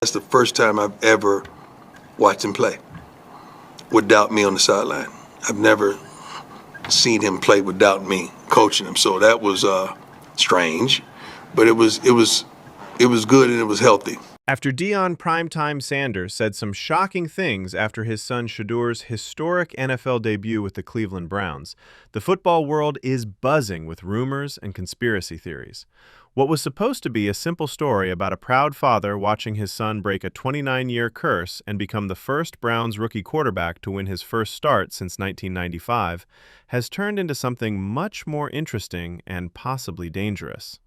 That's the first time I've ever watched him play without me on the sideline. I've never seen him play without me coaching him. So that was strange, but it was good and it was healthy. After Deion Primetime Sanders said some shocking things after his son Shedeur's historic NFL debut with the Cleveland Browns, the football world is buzzing with rumors and conspiracy theories. What was supposed to be a simple story about a proud father watching his son break a 29-year curse and become the first Browns rookie quarterback to win his first start since 1995 has turned into something much more interesting and possibly dangerous.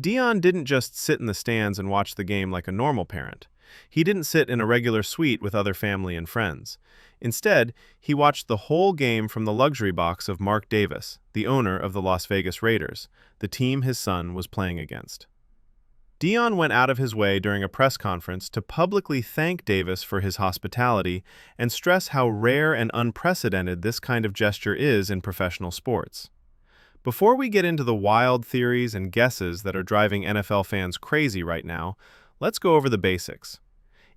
Deion didn't just sit in the stands and watch the game like a normal parent. He didn't sit in a regular suite with other family and friends. Instead, he watched the whole game from the luxury box of Mark Davis, the owner of the Las Vegas Raiders, the team his son was playing against. Deion went out of his way during a press conference to publicly thank Davis for his hospitality and stress how rare and unprecedented this kind of gesture is in professional sports. Before we get into the wild theories and guesses that are driving NFL fans crazy right now, let's go over the basics.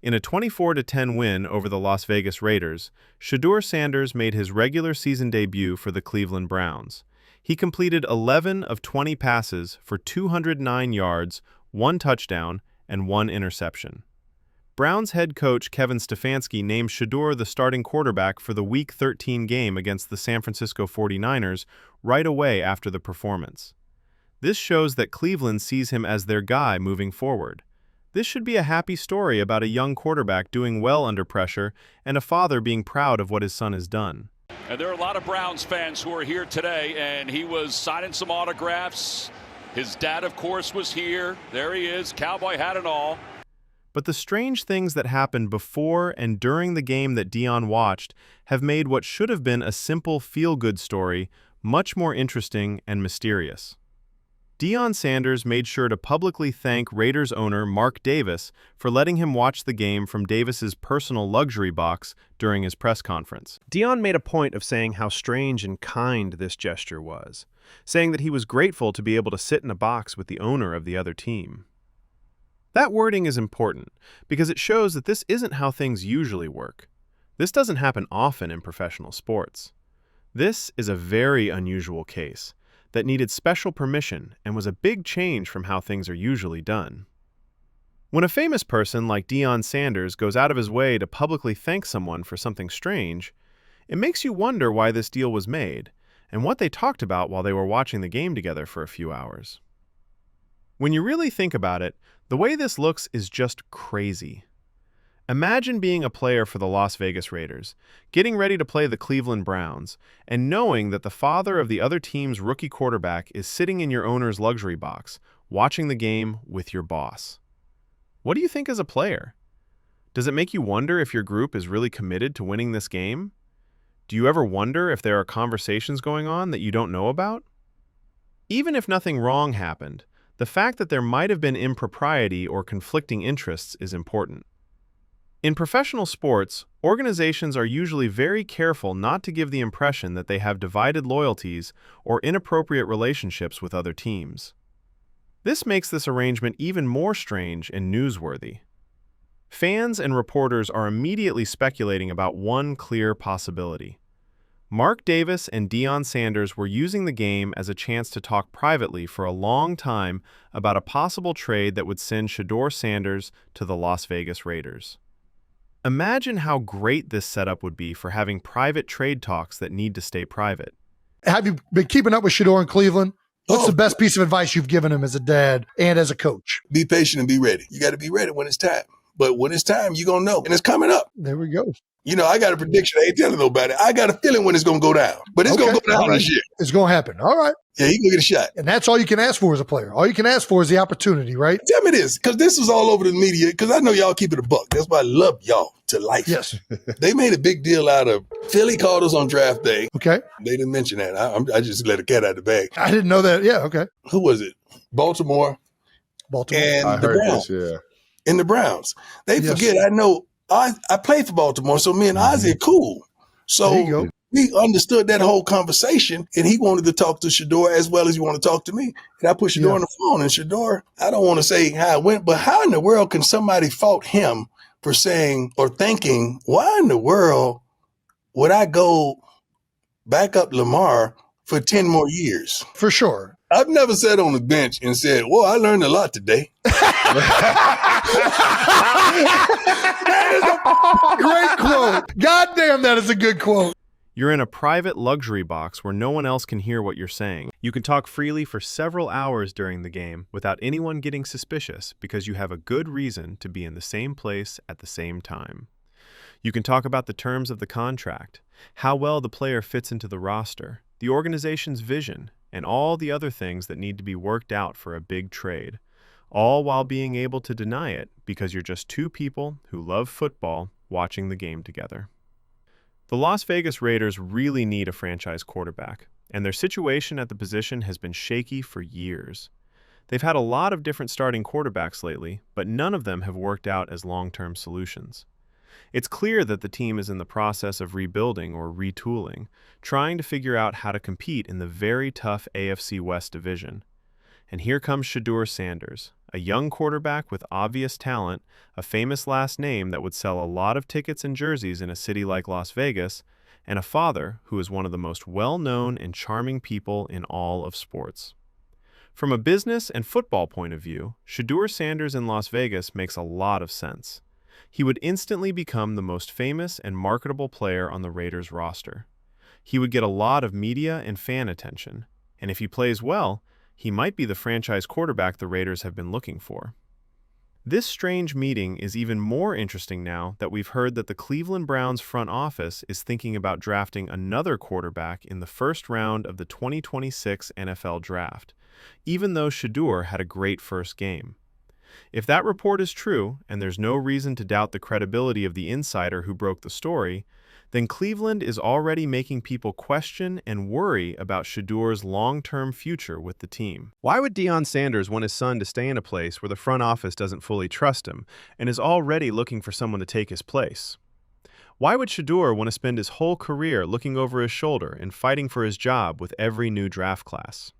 In a 24-10 win over the Las Vegas Raiders, Deion Sanders made his regular season debut for the Cleveland Browns. He completed 11 of 20 passes for 209 yards, 1 touchdown, and 1 interception. Browns head coach Kevin Stefanski named Shedeur the starting quarterback for the Week 13 game against the San Francisco 49ers right away after the performance. This shows that Cleveland sees him as their guy moving forward. This should be a happy story about a young quarterback doing well under pressure and a father being proud of what his son has done. And there are a lot of Browns fans who are here today, and he was signing some autographs. His dad, of course, was here. There he is, cowboy hat and all. But the strange things that happened before and during the game that Deion watched have made what should have been a simple feel-good story much more interesting and mysterious. Deion Sanders made sure to publicly thank Raiders owner Mark Davis for letting him watch the game from Davis's personal luxury box during his press conference. Deion made a point of saying how strange and kind this gesture was, saying that he was grateful to be able to sit in a box with the owner of the other team. That wording is important because it shows that this isn't how things usually work. This doesn't happen often in professional sports. This is a very unusual case that needed special permission and was a big change from how things are usually done. When a famous person like Deion Sanders goes out of his way to publicly thank someone for something strange, it makes you wonder why this deal was made and what they talked about while they were watching the game together for a few hours. When you really think about it, the way this looks is just crazy. Imagine being a player for the Las Vegas Raiders, getting ready to play the Cleveland Browns, and knowing that the father of the other team's rookie quarterback is sitting in your owner's luxury box, watching the game with your boss. What do you think as a player? Does it make you wonder if your group is really committed to winning this game? Do you ever wonder if there are conversations going on that you don't know about? Even if nothing wrong happened, the fact that there might have been impropriety or conflicting interests is important. In professional sports, organizations are usually very careful not to give the impression that they have divided loyalties or inappropriate relationships with other teams. This makes this arrangement even more strange and newsworthy. Fans and reporters are immediately speculating about one clear possibility. Mark Davis and Deion Sanders were using the game as a chance to talk privately for a long time about a possible trade that would send Deion Sanders to the Las Vegas Raiders. Imagine how great this setup would be for having private trade talks that need to stay private. Have you been keeping up with Shedeur in Cleveland? What's the best piece of advice you've given him as a dad and as a coach? Be patient and be ready. You got to be ready when it's time. But when it's time, you're going to know. And it's coming up. There we go. You know, I got a prediction. I ain't telling nobody. I got a feeling when it's going to go down. But it's going to go down this year. It's going to happen. All right. Yeah, he's going to get a shot. And that's all you can ask for as a player. All you can ask for is the opportunity, right? Tell me this, because this was all over the media, because I know y'all keep it a buck. That's why I love y'all to life. Yes. They made a big deal out of Philly called us on draft day. Okay. They didn't mention that. I just let a cat out of the bag. I didn't know that. Yeah, okay. Who was it? Baltimore. And I the heard Browns. this, yeah. And the Browns. They forget, I know, I played for Baltimore, so me and Ozzy are cool. There you So go. We understood that whole conversation, and he wanted to talk to Shedeur as well as he wanted to talk to me. And I put Shedeur on the phone, and Shedeur, I don't want to say how it went, but how in the world can somebody fault him for saying or thinking, why in the world would I go back up Lamar for 10 more years? For sure. I've never sat on the bench and said, well, I learned a lot today. That is a great quote. Goddamn, that is a good quote. You're in a private luxury box where no one else can hear what you're saying. You can talk freely for several hours during the game without anyone getting suspicious because you have a good reason to be in the same place at the same time. You can talk about the terms of the contract, how well the player fits into the roster, the organization's vision, and all the other things that need to be worked out for a big trade, all while being able to deny it because you're just two people who love football watching the game together. The Las Vegas Raiders really need a franchise quarterback, and their situation at the position has been shaky for years. They've had a lot of different starting quarterbacks lately, but none of them have worked out as long-term solutions. It's clear that the team is in the process of rebuilding or retooling, trying to figure out how to compete in the very tough AFC West division. And here comes Shedeur Sanders, a young quarterback with obvious talent, a famous last name that would sell a lot of tickets and jerseys in a city like Las Vegas, and a father who is one of the most well-known and charming people in all of sports. From a business and football point of view, Shedeur Sanders in Las Vegas makes a lot of sense. He would instantly become the most famous and marketable player on the Raiders roster. He would get a lot of media and fan attention, and if he plays well, he might be the franchise quarterback the Raiders have been looking for. This strange meeting is even more interesting now that we've heard that the Cleveland Browns front office is thinking about drafting another quarterback in the first round of the 2026 NFL Draft, even though Shedeur had a great first game. If that report is true, and there's no reason to doubt the credibility of the insider who broke the story, then Cleveland is already making people question and worry about Shedeur's long-term future with the team. Why would Deion Sanders want his son to stay in a place where the front office doesn't fully trust him and is already looking for someone to take his place? Why would Shedeur want to spend his whole career looking over his shoulder and fighting for his job with every new draft class?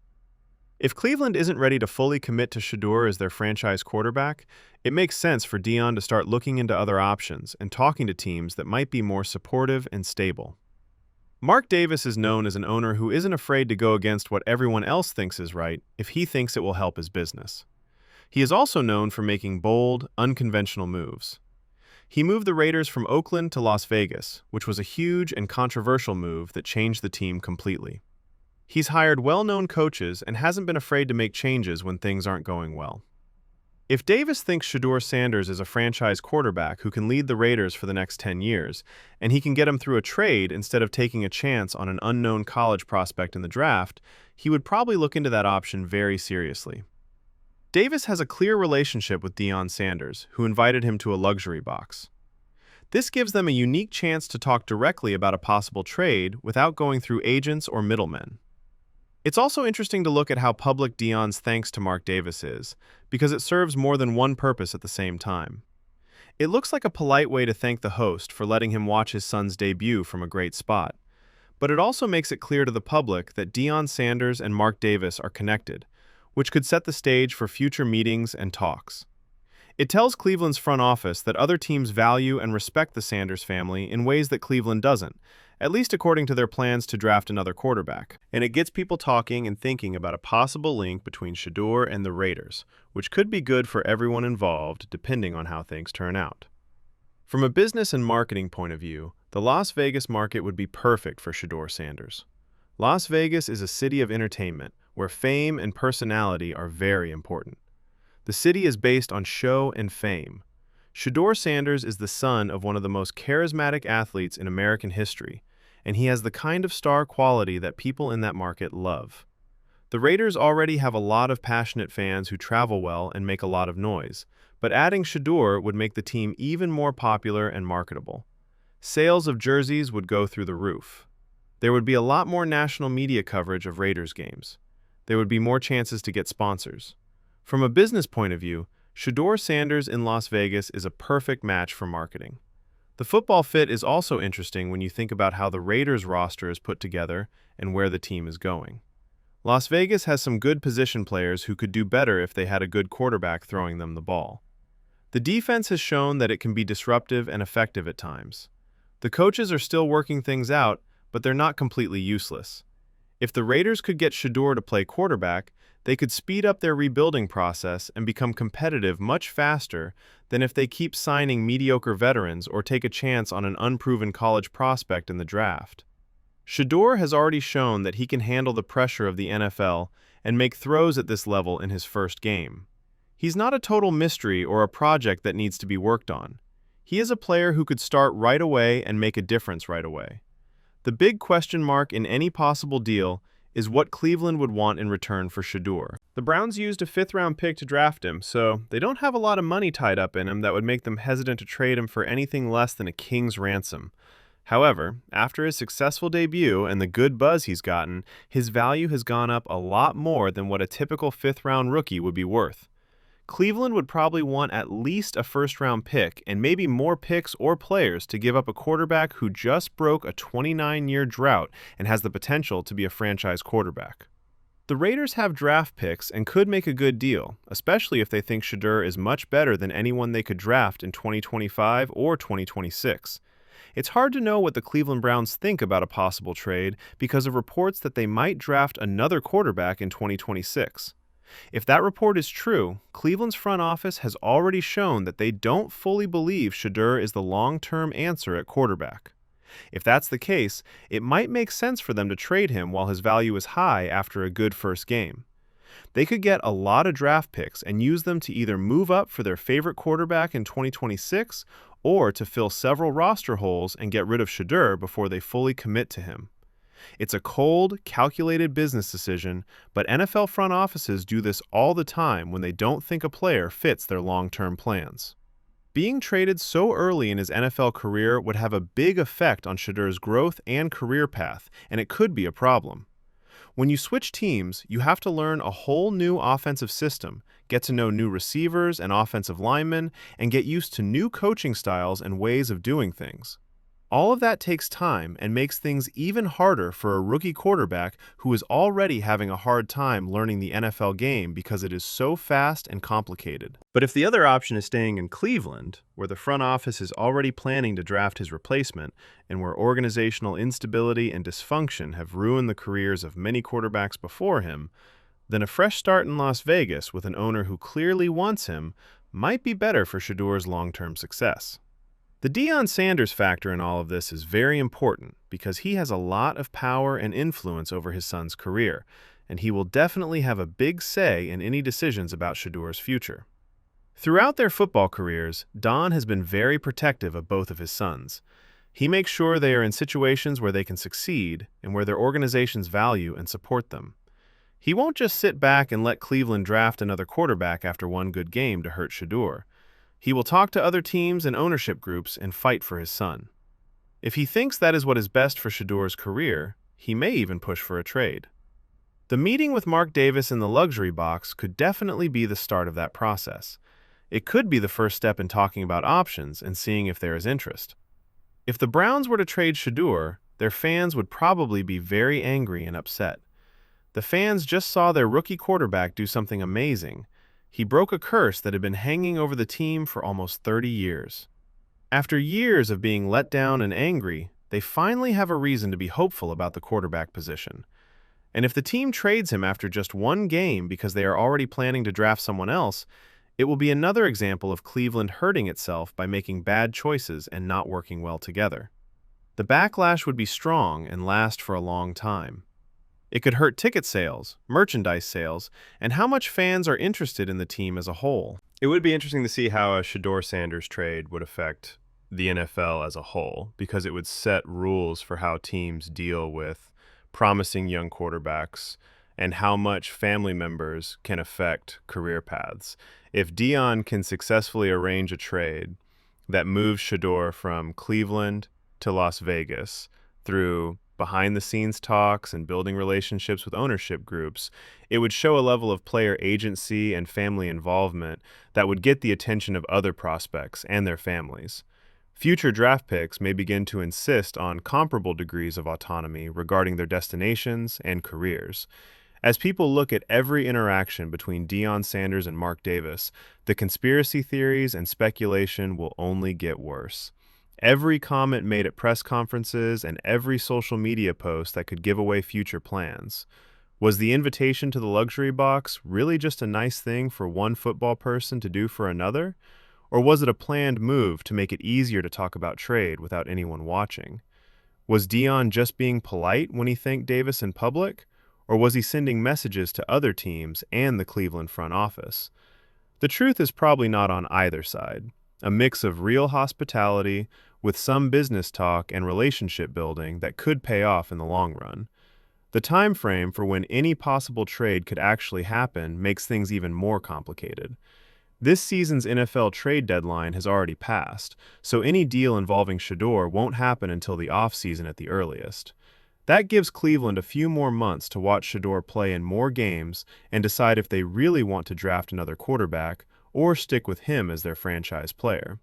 If Cleveland isn't ready to fully commit to Shedeur as their franchise quarterback, it makes sense for Deion to start looking into other options and talking to teams that might be more supportive and stable. Mark Davis is known as an owner who isn't afraid to go against what everyone else thinks is right if he thinks it will help his business. He is also known for making bold, unconventional moves. He moved the Raiders from Oakland to Las Vegas, which was a huge and controversial move that changed the team completely. He's hired well-known coaches and hasn't been afraid to make changes when things aren't going well. If Davis thinks Shedeur Sanders is a franchise quarterback who can lead the Raiders for the next 10 years, and he can get him through a trade instead of taking a chance on an unknown college prospect in the draft, he would probably look into that option very seriously. Davis has a clear relationship with Deion Sanders, who invited him to a luxury box. This gives them a unique chance to talk directly about a possible trade without going through agents or middlemen. It's also interesting to look at how public Deion's thanks to Mark Davis is, because it serves more than one purpose at the same time. It looks like a polite way to thank the host for letting him watch his son's debut from a great spot, but it also makes it clear to the public that Deion Sanders and Mark Davis are connected, which could set the stage for future meetings and talks. It tells Cleveland's front office that other teams value and respect the Sanders family in ways that Cleveland doesn't, at least according to their plans to draft another quarterback. And it gets people talking and thinking about a possible link between Shedeur and the Raiders, which could be good for everyone involved depending on how things turn out. From a business and marketing point of view, the Las Vegas market would be perfect for Shedeur Sanders. Las Vegas is a city of entertainment where fame and personality are very important. The city is based on show and fame. Shedeur Sanders is the son of one of the most charismatic athletes in American history, and he has the kind of star quality that people in that market love. The Raiders already have a lot of passionate fans who travel well and make a lot of noise, but adding Shedeur would make the team even more popular and marketable. Sales of jerseys would go through the roof. There would be a lot more national media coverage of Raiders games. There would be more chances to get sponsors. From a business point of view, Shedeur Sanders in Las Vegas is a perfect match for marketing. The football fit is also interesting when you think about how the Raiders roster is put together and where the team is going. Las Vegas has some good position players who could do better if they had a good quarterback throwing them the ball. The defense has shown that it can be disruptive and effective at times. The coaches are still working things out, but they're not completely useless. If the Raiders could get Shedeur to play quarterback, they could speed up their rebuilding process and become competitive much faster than if they keep signing mediocre veterans or take a chance on an unproven college prospect in the draft. Shedeur has already shown that he can handle the pressure of the NFL and make throws at this level in his first game. He's not a total mystery or a project that needs to be worked on. He is a player who could start right away and make a difference right away. The big question mark in any possible deal is what Cleveland would want in return for Shedeur. The Browns used a fifth-round pick to draft him, so they don't have a lot of money tied up in him that would make them hesitant to trade him for anything less than a king's ransom. However, after his successful debut and the good buzz he's gotten, his value has gone up a lot more than what a typical fifth-round rookie would be worth. Cleveland would probably want at least a first-round pick and maybe more picks or players to give up a quarterback who just broke a 29-year drought and has the potential to be a franchise quarterback. The Raiders have draft picks and could make a good deal, especially if they think Shedeur is much better than anyone they could draft in 2025 or 2026. It's hard to know what the Cleveland Browns think about a possible trade because of reports that they might draft another quarterback in 2026. If that report is true, Cleveland's front office has already shown that they don't fully believe Shedeur is the long-term answer at quarterback. If that's the case, it might make sense for them to trade him while his value is high after a good first game. They could get a lot of draft picks and use them to either move up for their favorite quarterback in 2026 or to fill several roster holes and get rid of Shedeur before they fully commit to him. It's a cold, calculated business decision, but NFL front offices do this all the time when they don't think a player fits their long-term plans. Being traded so early in his NFL career would have a big effect on Shedeur's growth and career path, and it could be a problem. When you switch teams, you have to learn a whole new offensive system, get to know new receivers and offensive linemen, and get used to new coaching styles and ways of doing things. All of that takes time and makes things even harder for a rookie quarterback who is already having a hard time learning the NFL game because it is so fast and complicated. But if the other option is staying in Cleveland, where the front office is already planning to draft his replacement, and where organizational instability and dysfunction have ruined the careers of many quarterbacks before him, then a fresh start in Las Vegas with an owner who clearly wants him might be better for Shedeur's long-term success. The Deion Sanders factor in all of this is very important because he has a lot of power and influence over his son's career, and he will definitely have a big say in any decisions about Shedeur's future. Throughout their football careers, Don has been very protective of both of his sons. He makes sure they are in situations where they can succeed and where their organizations value and support them. He won't just sit back and let Cleveland draft another quarterback after one good game to hurt Shedeur. He will talk to other teams and ownership groups and fight for his son. If he thinks that is what is best for Shedeur's career, he may even push for a trade. The meeting with Mark Davis in the luxury box could definitely be the start of that process. It could be the first step in talking about options and seeing if there is interest. If the Browns were to trade Shedeur, their fans would probably be very angry and upset. The fans just saw their rookie quarterback do something amazing. He broke a curse that had been hanging over the team for almost 30 years. After years of being let down and angry, they finally have a reason to be hopeful about the quarterback position. And if the team trades him after just one game because they are already planning to draft someone else, it will be another example of Cleveland hurting itself by making bad choices and not working well together. The backlash would be strong and last for a long time. It could hurt ticket sales, merchandise sales, and how much fans are interested in the team as a whole. It would be interesting to see how a Shedeur Sanders trade would affect the NFL as a whole, because it would set rules for how teams deal with promising young quarterbacks and how much family members can affect career paths. If Deion can successfully arrange a trade that moves Shedeur from Cleveland to Las Vegas through behind-the-scenes talks and building relationships with ownership groups, it would show a level of player agency and family involvement that would get the attention of other prospects and their families. Future draft picks may begin to insist on comparable degrees of autonomy regarding their destinations and careers. As people look at every interaction between Deion Sanders and Mark Davis, the conspiracy theories and speculation will only get worse. Every comment made at press conferences and every social media post that could give away future plans. Was the invitation to the luxury box really just a nice thing for one football person to do for another? Or was it a planned move to make it easier to talk about trade without anyone watching? Was Deion just being polite when he thanked Davis in public? Or was he sending messages to other teams and the Cleveland front office? The truth is probably not on either side. A mix of real hospitality with some business talk and relationship building that could pay off in the long run. The time frame for when any possible trade could actually happen makes things even more complicated. This season's NFL trade deadline has already passed, so any deal involving Shedeur won't happen until the offseason at the earliest. That gives Cleveland a few more months to watch Shedeur play in more games and decide if they really want to draft another quarterback or stick with him as their franchise player.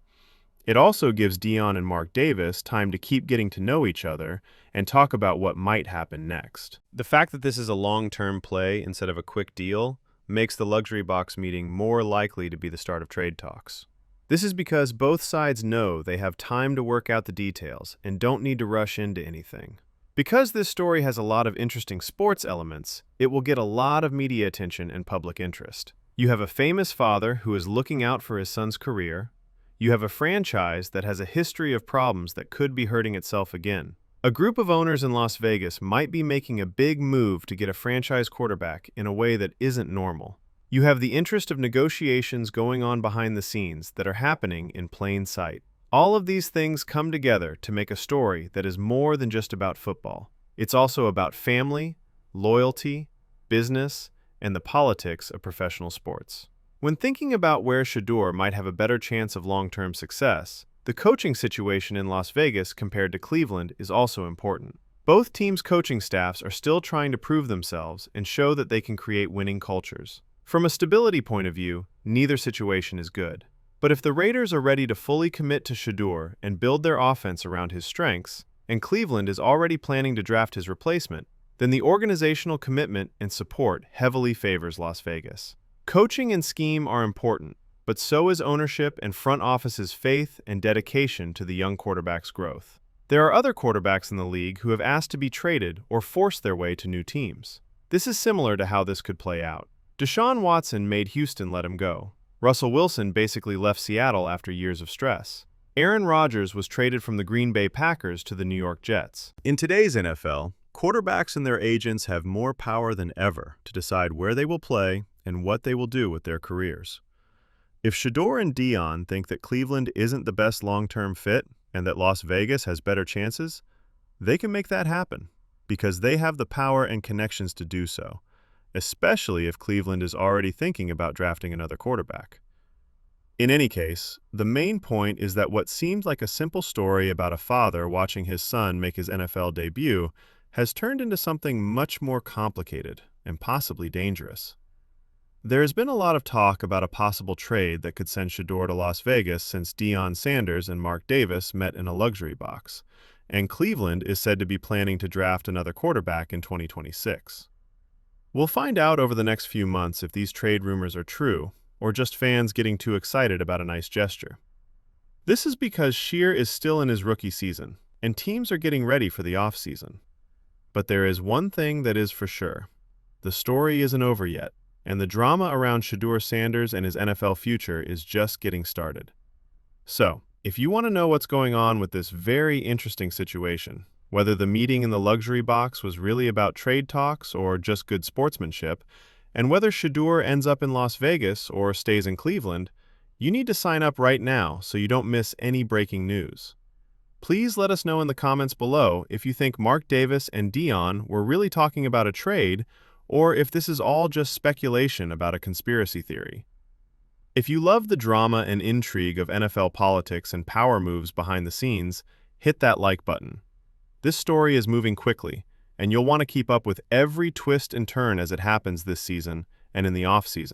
It also gives Deion and Mark Davis time to keep getting to know each other and talk about what might happen next. The fact that this is a long-term play instead of a quick deal makes the luxury box meeting more likely to be the start of trade talks. This is because both sides know they have time to work out the details and don't need to rush into anything. Because this story has a lot of interesting sports elements, it will get a lot of media attention and public interest. You have a famous father who is looking out for his son's career. You have a franchise that has a history of problems that could be hurting itself again. A group of owners in Las Vegas might be making a big move to get a franchise quarterback in a way that isn't normal. You have the interest of negotiations going on behind the scenes that are happening in plain sight. All of these things come together to make a story that is more than just about football. It's also about family, loyalty, business, and the politics of professional sports. When thinking about where Shedeur might have a better chance of long-term success, the coaching situation in Las Vegas compared to Cleveland is also important. Both teams' coaching staffs are still trying to prove themselves and show that they can create winning cultures. From a stability point of view, neither situation is good. But if the Raiders are ready to fully commit to Shedeur and build their offense around his strengths, and Cleveland is already planning to draft his replacement, then the organizational commitment and support heavily favors Las Vegas. Coaching and scheme are important, but so is ownership and front office's faith and dedication to the young quarterback's growth. There are other quarterbacks in the league who have asked to be traded or forced their way to new teams. This is similar to how this could play out. Deshaun Watson made Houston let him go. Russell Wilson basically left Seattle after years of stress. Aaron Rodgers was traded from the Green Bay Packers to the New York Jets. In today's NFL, quarterbacks and their agents have more power than ever to decide where they will play and what they will do with their careers. If Shedeur and Deion think that Cleveland isn't the best long-term fit and that Las Vegas has better chances, they can make that happen because they have the power and connections to do so, especially if Cleveland is already thinking about drafting another quarterback. In any case, the main point is that what seemed like a simple story about a father watching his son make his NFL debut has turned into something much more complicated and possibly dangerous. There has been a lot of talk about a possible trade that could send Shedeur to Las Vegas since Deion Sanders and Mark Davis met in a luxury box, and Cleveland is said to be planning to draft another quarterback in 2026. We'll find out over the next few months if these trade rumors are true, or just fans getting too excited about a nice gesture. This is because Shedeur is still in his rookie season, and teams are getting ready for the offseason. But there is one thing that is for sure. The story isn't over yet, and the drama around Shedeur Sanders and his NFL future is just getting started. So, if you want to know what's going on with this very interesting situation, whether the meeting in the luxury box was really about trade talks or just good sportsmanship, and whether Shedeur ends up in Las Vegas or stays in Cleveland, you need to sign up right now so you don't miss any breaking news. Please let us know in the comments below if you think Mark Davis and Deion were really talking about a trade or if this is all just speculation about a conspiracy theory. If you love the drama and intrigue of NFL politics and power moves behind the scenes, hit that like button. This story is moving quickly, and you'll want to keep up with every twist and turn as it happens this season and in the off-season.